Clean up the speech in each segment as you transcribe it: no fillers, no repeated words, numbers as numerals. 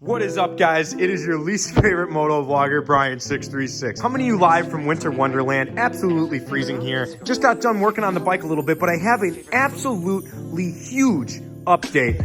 What is up, guys? It is your least favorite moto vlogger, Brian636. Coming to you live from Winter Wonderland. Absolutely freezing here. Just got done working on the bike a little bit, but I have an absolutely huge update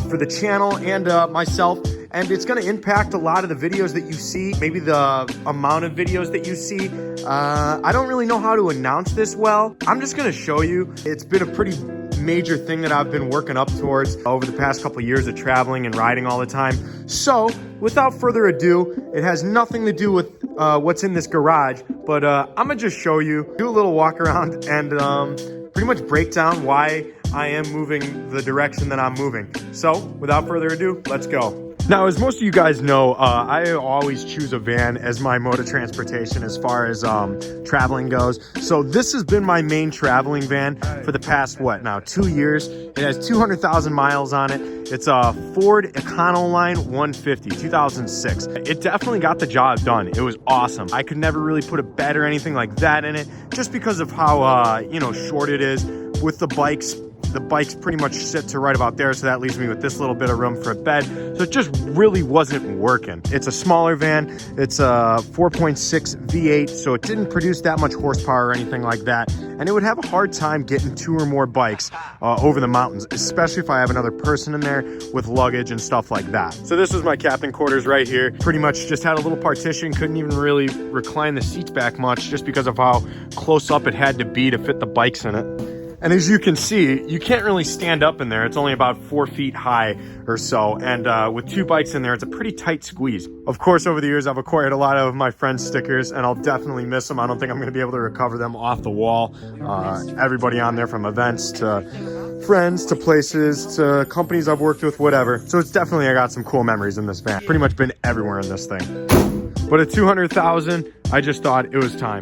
for the channel and myself. And it's going to impact a lot of the videos that you see, maybe the amount of videos that you see. I don't really know how to announce this well. I'm just going to show you. It's been a pretty major thing that I've been working up towards over the past couple of years of traveling and riding all the time. So without further ado, it has nothing to do with what's in this garage, but I'm gonna just show you, do a little walk around and pretty much break down why I am moving the direction that I'm moving. So without further ado, let's go. Now, as most of you guys know, I always choose a van as my mode of transportation as far as traveling goes. So this has been my main traveling van for the past, 2 years. It has 200,000 miles on it. It's a Ford Econoline 150, 2006. It definitely got the job done. It was awesome. I could never really put a bed or anything like that in it just because of how, short it is. With the bikes pretty much sit to right about there, so that leaves me with this little bit of room for a bed. So it just really wasn't working. It's a smaller van. It's a 4.6 V8, so it didn't produce that much horsepower or anything like that. And it would have a hard time getting 2 or more bikes over the mountains, especially if I have another person in there with luggage and stuff like that. So this was my captain quarters right here. Pretty much just had a little partition, couldn't even really recline the seats back much just because of how close up it had to be to fit the bikes in it. And as you can see, you can't really stand up in there. It's only about 4 feet high or so. And with 2 bikes in there, it's a pretty tight squeeze. Of course, over the years, I've acquired a lot of my friends' stickers, and I'll definitely miss them. I don't think I'm going to be able to recover them off the wall. Everybody on there, from events to friends to places to companies I've worked with, whatever. So it's definitely, I got some cool memories in this van. Pretty much been everywhere in this thing. But at 200,000, I just thought it was time.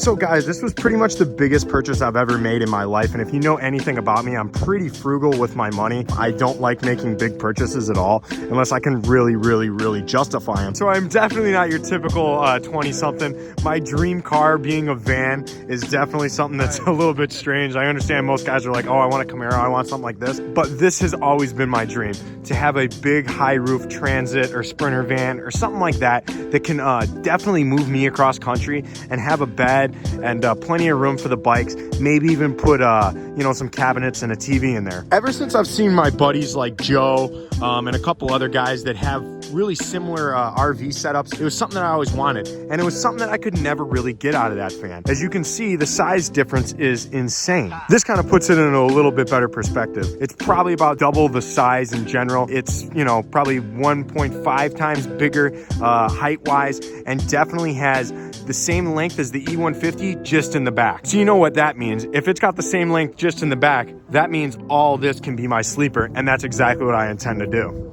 So guys, this was pretty much the biggest purchase I've ever made in my life. And if you know anything about me, I'm pretty frugal with my money. I don't like making big purchases at all, unless I can really justify them. So I'm definitely not your typical 20-something. My dream car being a van is definitely something that's a little bit strange. I understand most guys are like, oh, I want a Camaro, I want something like this. But this has always been my dream, to have a big high roof Transit or Sprinter van or something like that that can definitely move me across country and have a bed and plenty of room for the bikes. Maybe even put some cabinets and a TV in there. Ever since I've seen my buddies like Joe and a couple other guys that have really similar RV setups, it was something that I always wanted, and it was something that I could never really get out of that van. As you can see, the size difference is insane. This kind of puts it in a little bit better perspective. It's probably about double the size in general. It's probably 1.5 times bigger height wise, and definitely has the same length as the E150 just in the back. So you know what that means. If it's got the same length just in the back, that means all this can be my sleeper, and that's exactly what I intend to do.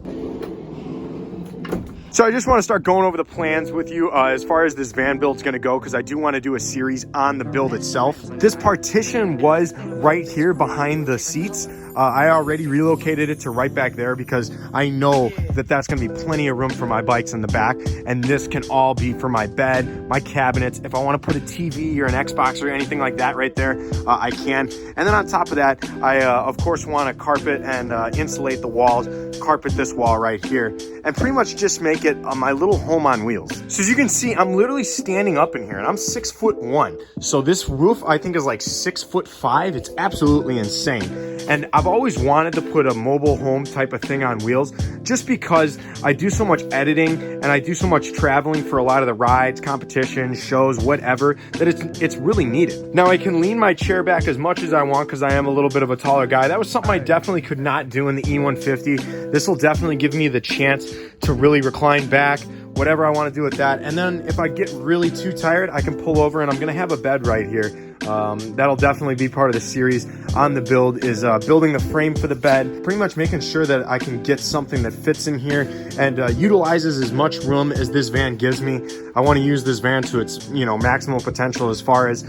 So I just want to start going over the plans with you as far as this van build's going to go, because I do want to do a series on the build itself. This partition was right here behind the seats. I already relocated it to right back there because I know that that's going to be plenty of room for my bikes in the back, and this can all be for my bed, my cabinets. If I want to put a TV or an Xbox or anything like that right there, I can. And then on top of that, I of course want to carpet and insulate the walls, carpet this wall right here, and pretty much just make it my little home on wheels. So as you can see, I'm literally standing up in here, and I'm 6'1". So this roof I think is like 6'5". It's absolutely insane. And I've always wanted to put a mobile home type of thing on wheels, just because I do so much editing and I do so much traveling for a lot of the rides, competitions, shows, whatever, that it's really needed. Now I can lean my chair back as much as I want because I am a little bit of a taller guy. That was something I definitely could not do in the E150. This will definitely give me the chance to really recline back, whatever I want to do with that. And then if I get really too tired, I can pull over, and I'm going to have a bed right here. That'll definitely be part of the series on the build, is building the frame for the bed, pretty much making sure that I can get something that fits in here and utilizes as much room as this van gives me. I want to use this van to its maximum potential as far as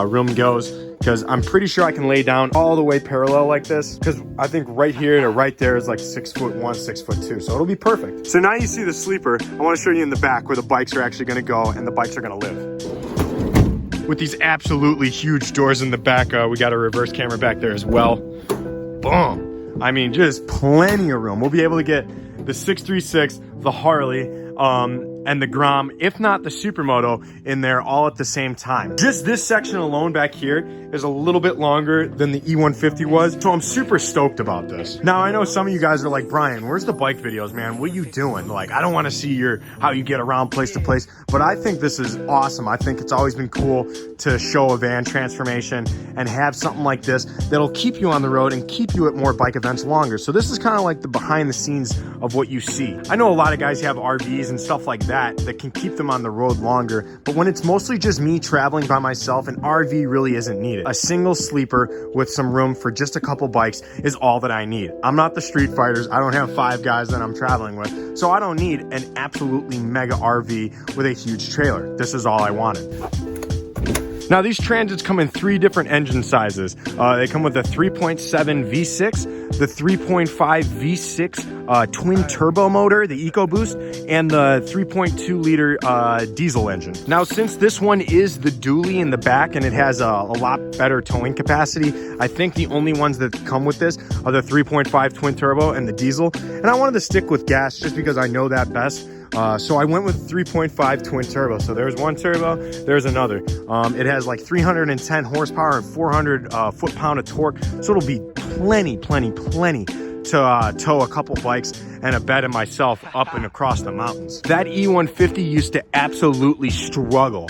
room goes, because I'm pretty sure I can lay down all the way parallel like this, because I think right here to right there is like 6'1", 6'2", so it'll be perfect. So now you see the sleeper. I want to show you in the back where the bikes are actually going to go and the bikes are going to live. With these absolutely huge doors in the back, we got a reverse camera back there as well. Boom. I mean, just plenty of room. We'll be able to get the 636, the Harley, and the Grom, if not the Supermoto, in there all at the same time. Just this section alone back here is a little bit longer than the E150 was, so I'm super stoked about this. Now, I know some of you guys are like, Brian, where's the bike videos, man? What are you doing? Like, I don't want to see how you get around place to place, but I think this is awesome. I think it's always been cool to show a van transformation and have something like this that'll keep you on the road and keep you at more bike events longer. So this is kind of like the behind the scenes of what you see. I know a lot of guys have RVs and stuff like that can keep them on the road longer, but when it's mostly just me traveling by myself, an RV really isn't needed. A single sleeper with some room for just a couple bikes is all that I need. I'm not the Street Fighters. I don't have 5 guys that I'm traveling with, so I don't need an absolutely mega RV with a huge trailer. This is all I wanted. Now, these Transits come in 3 different engine sizes. They come with a 3.7 V6, the 3.5 V6 twin turbo motor, the EcoBoost, and the 3.2 liter diesel engine. Now, since this one is the dually in the back and it has a lot better towing capacity, I think the only ones that come with this are the 3.5 twin turbo and the diesel. And I wanted to stick with gas just because I know that best. So I went with 3.5 twin turbo. So there's one turbo, there's another. It has like 310 horsepower and 400 foot-pound of torque. So it'll be plenty to tow a couple bikes and a bed and myself up and across the mountains. That E150 used to absolutely struggle.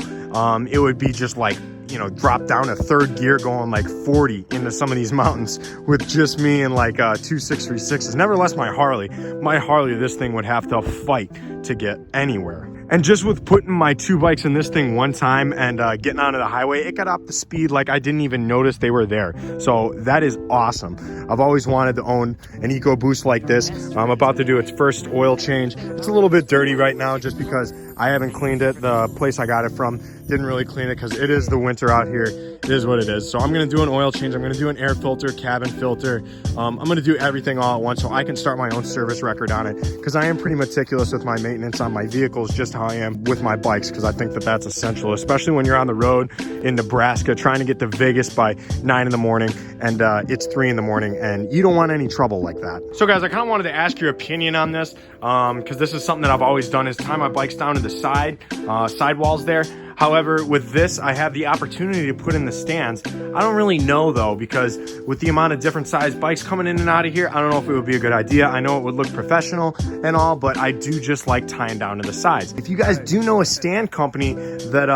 It would be just like, you know, drop down a 3rd gear going like 40 into some of these mountains with just me and like 2 636s. Nevertheless, my Harley, this thing would have to fight to get anywhere. And just with putting my 2 bikes in this thing one time and getting onto the highway, it got up to speed like I didn't even notice they were there. So that is awesome. I've always wanted to own an EcoBoost like this. I'm about to do its first oil change. It's a little bit dirty right now just because I haven't cleaned it. The place I got it from didn't really clean it because it is the winter out here. It is what it is. So I'm going to do an oil change. I'm going to do an air filter, cabin filter. I'm going to do everything all at once so I can start my own service record on it, because I am pretty meticulous with my maintenance on my vehicles, just how I am with my bikes, because I think that that's essential, especially when you're on the road in Nebraska trying to get to Vegas by 9 in the morning and it's 3 in the morning and you don't want any trouble like that. So guys, I kind of wanted to ask your opinion on this because this is something that I've always done, is tie my bikes down to the sidewalls there. However, with this, I have the opportunity to put in the stands. I don't really know though, because with the amount of different size bikes coming in and out of here, I don't know if it would be a good idea. I know it would look professional and all, but I do just like tying down to the sides. If you guys do know a stand company that,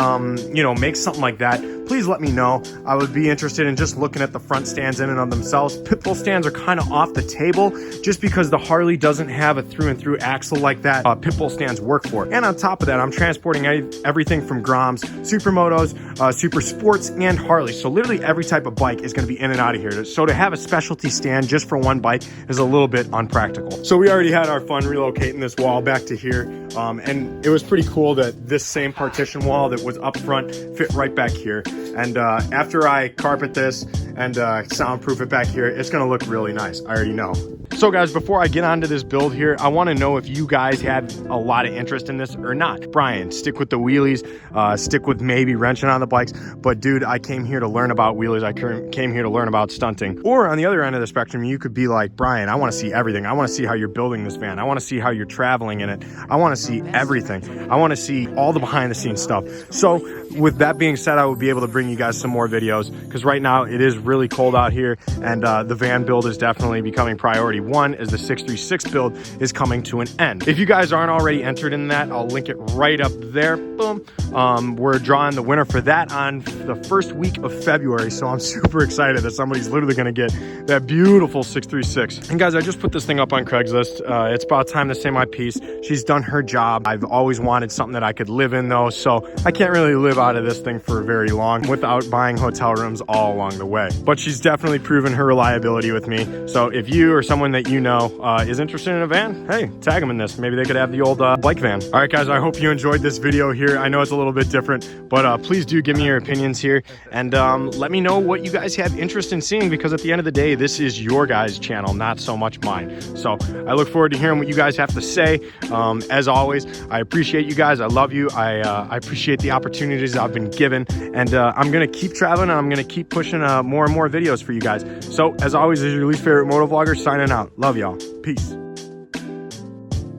you know, makes something like that, please let me know. I would be interested in just looking at the front stands in and of themselves. Pit bull stands are kind of off the table just because the Harley doesn't have a through and through axle like that pit bull stands work for. And on top of that, I'm transporting everything from Groms, Supermotos, Super Sports, and Harley. So literally every type of bike is going to be in and out of here. So to have a specialty stand just for one bike is a little bit unpractical. So we already had our fun relocating this wall back to here. And it was pretty cool that this same partition wall that was up front fit right back here. And after I carpet this and soundproof it back here, it's going to look really nice. I already know. So guys, before I get onto this build here, I want to know if you guys had a lot of interest in this or not. Brian, stick with the wheelies, stick with maybe wrenching on the bikes. But dude, I came here to learn about wheelies. I came here to learn about stunting. Or on the other end of the spectrum, you could be like, Brian, I want to see everything. I want to see how you're building this van. I want to see how you're traveling in it. I want to see everything. I want to see all the behind the scenes stuff. So with that being said, I will be able to bring you guys some more videos, because right now it is really cold out here and the van build is definitely becoming priority one as the 636 build is coming to an end. If you guys aren't already entered in that, I'll link it right up there. Boom. We're drawing the winner for that on the first week of February. So I'm super excited that somebody's literally going to get that beautiful 636. And guys, I just put this thing up on Craigslist. It's about time to say my piece. She's done her job. I've always wanted something that I could live in though. So I can't really live out of this thing for very long. long without buying hotel rooms all along the way. But she's definitely proven her reliability with me. So if you or someone that you know is interested in a van, hey, tag them in this. Maybe they could have the old bike van. All right, guys, I hope you enjoyed this video here. I know it's a little bit different, but please do give me your opinions here, and let me know what you guys have interest in seeing, because at the end of the day, this is your guys' channel, not so much mine. So I look forward to hearing what you guys have to say. As always, I appreciate you guys. I love you. I appreciate the opportunities I've been given, and I'm gonna keep traveling, and I'm gonna keep pushing more and more videos for you guys. So as always, this is your least favorite motovlogger signing out. Love y'all. Peace.